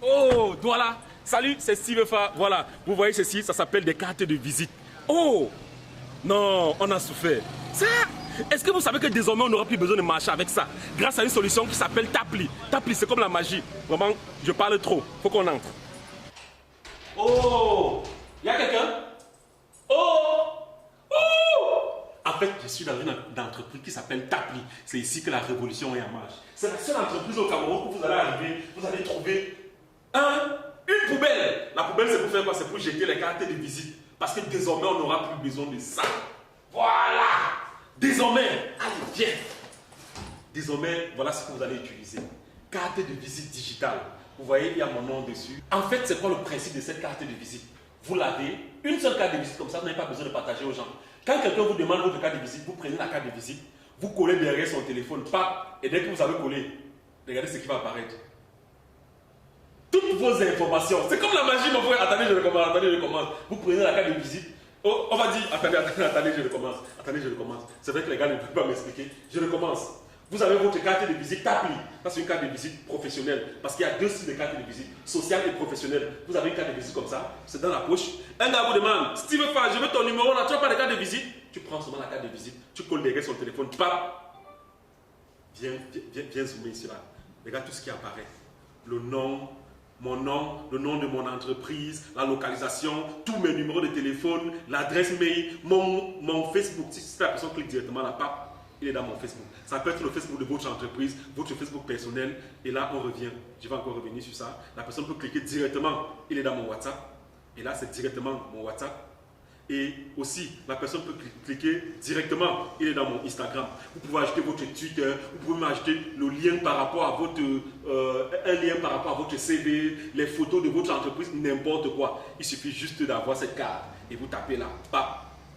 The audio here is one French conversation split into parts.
Oh, voilà. Salut, c'est Steve Fa. Voilà, vous voyez ceci, ça s'appelle des cartes de visite. Oh, non, on a souffert. Ça, est-ce que vous savez que désormais on n'aura plus besoin de marcher avec ça grâce à une solution qui s'appelle Tapli. Tapli, c'est comme la magie. Vraiment, je parle trop. Faut qu'on entre. Oh, il y a quelqu'un? Oh, oh. En fait, je suis dans une entreprise qui s'appelle Tapli. C'est ici que la révolution est en marche. C'est la seule entreprise au Cameroun où vous allez arriver, vous allez trouver une poubelle. La poubelle, c'est pour faire quoi? C'est pour jeter les cartes de visite. Parce que désormais, on n'aura plus besoin de ça. Voilà. Désormais, allez, viens. Désormais, voilà ce que vous allez utiliser. Carte de visite digitale. Vous voyez, il y a mon nom dessus. En fait, c'est quoi le principe de cette carte de visite? Vous l'avez, une seule carte de visite comme ça, vous n'avez pas besoin de partager aux gens. Quand quelqu'un vous demande votre carte de visite, vous prenez la carte de visite, vous collez derrière son téléphone, pap, et dès que vous avez collé, regardez ce qui va apparaître. Toutes vos informations, c'est comme la magie, mon frère. Attendez, je recommence. Vous prenez la carte de visite. Oh, on va dire, attendez, je recommence. C'est vrai que les gars ne peuvent pas m'expliquer. Je recommence. Vous avez votre carte de visite Tapli. Ça, c'est une carte de visite professionnelle. Parce qu'il y a deux styles de carte de visite, sociale et professionnelle. Vous avez une carte de visite comme ça, c'est dans la poche. Un gars vous demande, Steve Fa, je veux ton numéro là, tu n'as pas de carte de visite? Tu prends seulement la carte de visite, tu colles derrière son téléphone, pap. Viens zoomer ici là. Regarde tout ce qui apparaît. Le nom, mon nom, le nom de mon entreprise, la localisation, tous mes numéros de téléphone, l'adresse mail, mon Facebook. Si la personne clique directement là, pap, il est dans mon Facebook. Ça peut être le Facebook de votre entreprise, votre Facebook personnel. Et là, on revient. Je vais encore revenir sur ça. La personne peut cliquer directement. Il est dans mon WhatsApp. Et là, c'est directement mon WhatsApp. Et aussi, la personne peut cliquer directement. Il est dans mon Instagram. Vous pouvez ajouter votre Twitter. Vous pouvez m'ajouter le lien par rapport à votre un lien par rapport à votre CV, les photos de votre entreprise, n'importe quoi. Il suffit juste d'avoir cette carte et vous tapez là, bam,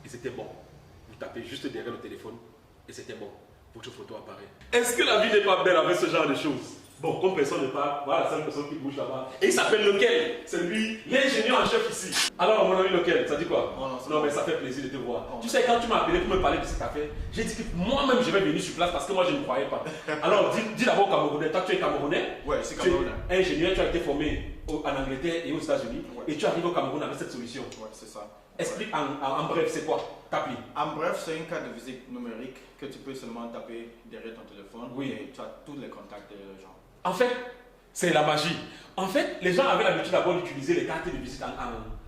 et c'était bon. Vous tapez juste derrière le téléphone. Et c'était bon, votre photo apparaît. Est-ce que la vie n'est pas belle avec ce genre de choses? Bon, comme personne ne parle, voilà la seule personne qui bouge là-bas. Et il s'appelle lequel? C'est lui, l'ingénieur en chef ici. Alors, mon ami, lequel? Ça dit quoi? Non, mais ça fait plaisir de te voir. Tu sais, quand tu m'as appelé pour me parler de cette affaire, j'ai dit que moi-même je vais venir sur place parce que moi je ne croyais pas. Alors, dis d'abord Camerounais. Toi, tu es Camerounais? Ouais, c'est Camerounais. Ingénieur, tu as été formé en Angleterre et aux États-Unis. Ouais. Et tu arrives au Cameroun avec cette solution. Ouais, c'est ça. Explique en bref, c'est quoi Tapli? En bref, c'est une carte de visite numérique que tu peux seulement taper derrière ton téléphone. Oui. Et tu as tous les contacts des gens. En fait, c'est la magie. En fait, les gens avaient l'habitude d'abord d'utiliser les cartes de visite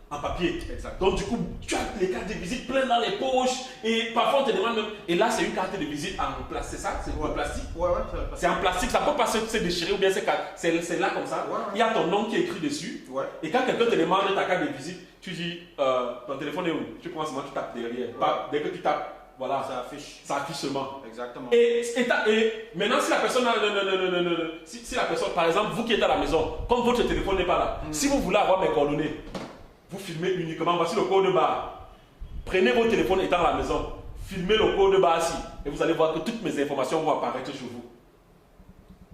en papier. Exact. Donc du coup, tu as les cartes de visite pleines dans les poches et parfois on te demande même. Et là, c'est une carte de visite en plastique, c'est ça? C'est en plastique? Ouais, c'est en plastique, ça ne peut pas se déchirer ou bien c'est là comme ça. Ouais. Il y a ton nom qui est écrit dessus. Ouais. Et quand quelqu'un te demande ta carte de visite, tu dis ton téléphone est où? Tu prends seulement, tu tapes derrière. Ouais. Dès que tu tapes, voilà. Ça affiche. Ça affiche seulement. Exactement. Et maintenant, si la personne, si la personne, par exemple, vous qui êtes à la maison, comme votre téléphone n'est pas là, si vous voulez avoir mes coordonnées, vous filmez uniquement, voici le code barre. Prenez votre téléphone étant à la maison, filmez le code barre ici, et vous allez voir que toutes mes informations vont apparaître chez vous.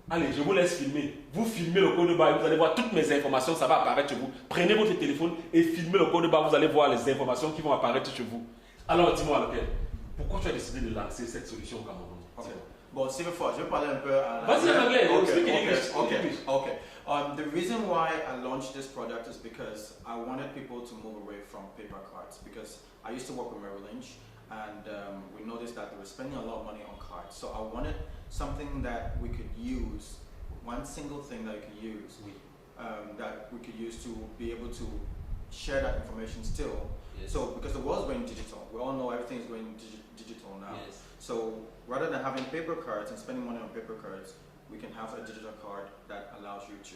Allez, je vous laisse filmer. Vous filmez le code barre et vous allez voir toutes mes informations, ça va apparaître chez vous. Prenez votre téléphone et filmez le code barre, vous allez voir les informations qui vont apparaître chez vous. Alors, dis-moi, lequel? Pourquoi tu as décidé de lancer cette solution au Cameroun? Okay. Bon, Steve Fa, je vais parler un peu en anglais. Vas-y en anglais. Okay. The reason why I launched this product is because I wanted people to move away from paper cards, because I used to work with Merrill Lynch and we noticed that they were spending a lot of money on cards. So I wanted something that we could use, one single thing that we could use, that we could use to be able to share that information still. Yes. So, because the world's going digital, we all know everything is going digital now. Yes. So, rather than having paper cards and spending money on paper cards, we can have a digital card that allows you to,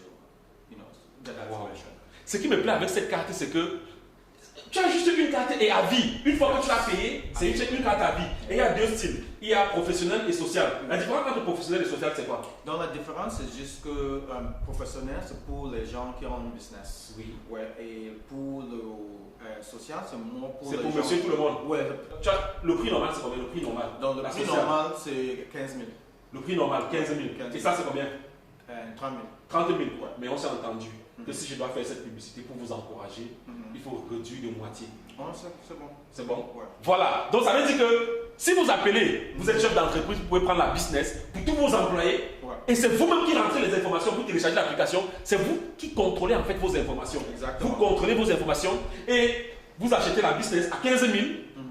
get that information. Ce qui me plaît avec cette carte, c'est que tu as juste une carte et à vie. Une fois que tu l'as payé, c'est une carte à vie. Et il y a deux styles. Il y a professionnel et social. La différence entre professionnel et social, c'est quoi? Donc la différence, c'est juste que professionnel, c'est pour les gens qui ont un business. Oui. Ouais, et pour le social, c'est moins pour les gens. C'est pour monsieur tout le monde. Ouais. Tu as, le prix normal, c'est combien? Le prix normal. Donc le prix normal, c'est 15 000. Le prix normal, 15 000. Et ça, c'est combien? 30 000. 30 000, ouais. Mais on s'est entendu que si je dois faire cette publicité pour vous encourager, il faut réduire de moitié. Oh, c'est bon. C'est bon? Ouais. Voilà. Donc ça veut dire que si vous appelez, vous êtes chef d'entreprise, vous pouvez prendre la business pour tous vos employés. Ouais. Et c'est vous-même qui rentrez les informations, vous téléchargez l'application, c'est vous qui contrôlez en fait vos informations. Exactement. Vous contrôlez vos informations et vous achetez la business à 15 000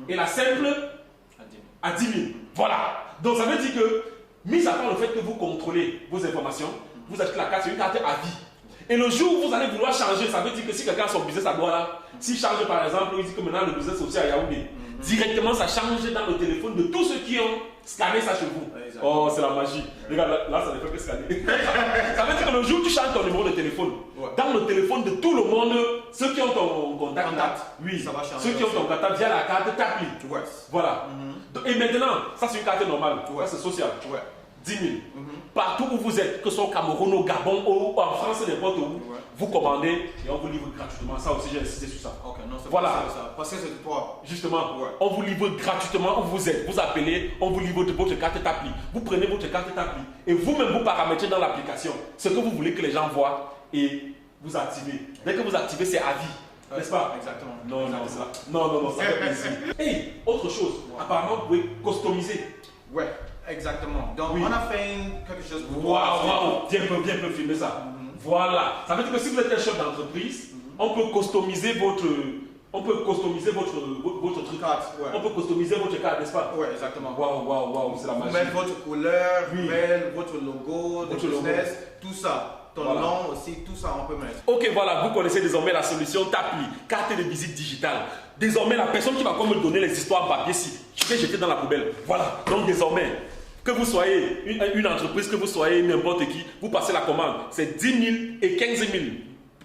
et la simple à 10 000. Voilà. Donc ça veut dire que, mis à part le fait que vous contrôlez vos informations, vous achetez la carte, c'est une carte à vie. Et le jour où vous allez vouloir changer, ça veut dire que si quelqu'un a son business à Douala, s'il change par exemple, il dit que maintenant le business aussi à Yaoundé, directement ça change dans le téléphone de tous ceux qui ont scanné ça chez vous. Oh, c'est la magie. Regarde, là ça ne fait que scanner. Ça veut dire que le jour où tu changes ton numéro de téléphone, dans le téléphone de tout le monde, ceux qui ont ton contact, oui, ça va changer ceux qui ont ton contact via la carte t'appliquent. Voilà. Et maintenant, ça c'est une carte normale, ça c'est social. 10 000. Partout où vous êtes, que ce soit au Cameroun, au Gabon, ou en France, n'importe où, vous commandez et on vous livre gratuitement. Ça aussi, j'ai insisté sur ça. Voilà. Parce que c'est toi. Justement, on vous livre gratuitement où vous êtes. Vous appelez, on vous livre votre carte d'appli. Vous prenez votre carte d'appli et vous-même vous paramétrez dans l'application ce que vous voulez que les gens voient et vous activez. Dès que vous activez, c'est à vie. N'est-ce pas? Exactement. Non, ça fait plaisir. Et autre chose, apparemment, vous pouvez customiser. Ouais. Exactement. Donc, on a fait quelque chose pour Waouh, bien peu filmer ça. Voilà. Ça veut dire que si vous êtes un chef d'entreprise, on peut customiser votre truc. On peut customiser votre carte, n'est-ce pas? Oui, exactement. Waouh, c'est la magie. Vous mettez votre couleur, votre logo, votre business, tout ça. Ton nom aussi, tout ça, on peut mettre. Ok, voilà, vous connaissez désormais la solution Tapli, carte de visite digitale. Désormais, la personne qui va me donner les histoires en papier, si je vais jeter dans la poubelle. Voilà. Donc désormais, que vous soyez une entreprise, que vous soyez n'importe qui, vous passez la commande. C'est 10 000 et 15 000.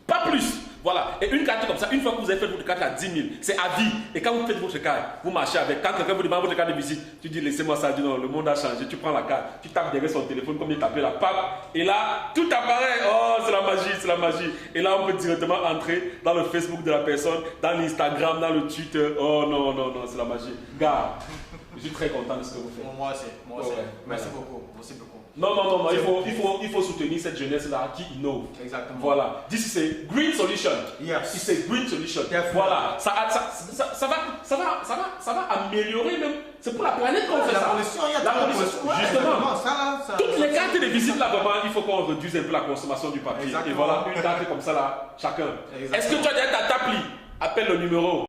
Pas plus. Voilà. Et une carte comme ça, une fois que vous avez fait votre carte à 10 000, c'est à vie. Et quand vous faites votre carte, vous marchez avec. Quand quelqu'un vous demande votre carte de visite, tu dis laissez-moi ça. Tu dis non, le monde a changé. Tu prends la carte, tu tapes derrière son téléphone comme il tapait la pape. Et là, tout apparaît. Oh, c'est la magie, c'est la magie. Et là, on peut directement entrer dans le Facebook de la personne, dans l'Instagram, dans le Twitter. Oh non, c'est la magie. Gars, je suis très content de ce que vous faites. Moi aussi. Merci beaucoup. Non, il faut soutenir cette jeunesse-là qui innove. Exactement. Voilà. This is a green solution. Yes. It's a green solution. Definitely. Voilà. Ça va améliorer même. C'est pour la planète qu'on fait la ça. pollution, il y a la pollution. Justement. Ça, toutes les cartes de visite là, vraiment, il faut qu'on réduise un peu la consommation du papier. Exactement. Et voilà, une carte comme ça là, chacun. Exactement. Est-ce que tu as déjà ta tapli? Appelle le numéro.